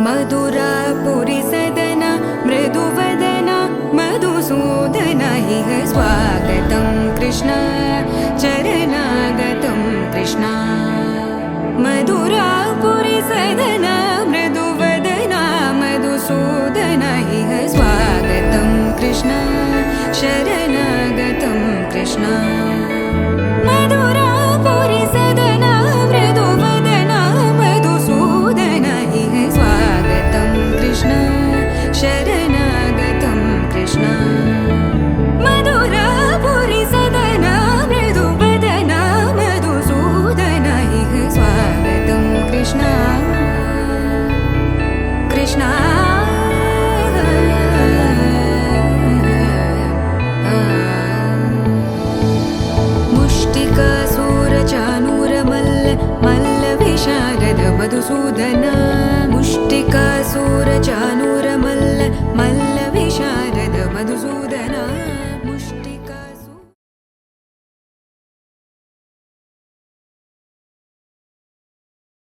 मधुरापुरी सदना मृदुवदना मधुसूदन इह स्वागतं कृष्ण चरणागतं कृष्ण मधुरापुरी सदना मृदुवदना मधुसूदन इह स्वागतं कृष्ण शरणागतं कृष्ण मधुरापुरी सदना मृदुवदना मधुसूदन इह स्वागतं कृष्ण शरणागतं कृष्ण मधुरापुरी सदना मृदुवदना मधुसूदन इह स्वागतं कृष्ण कृष्ण मल्ल विशारद मधुसूदन मुष्टिकासुर चानूर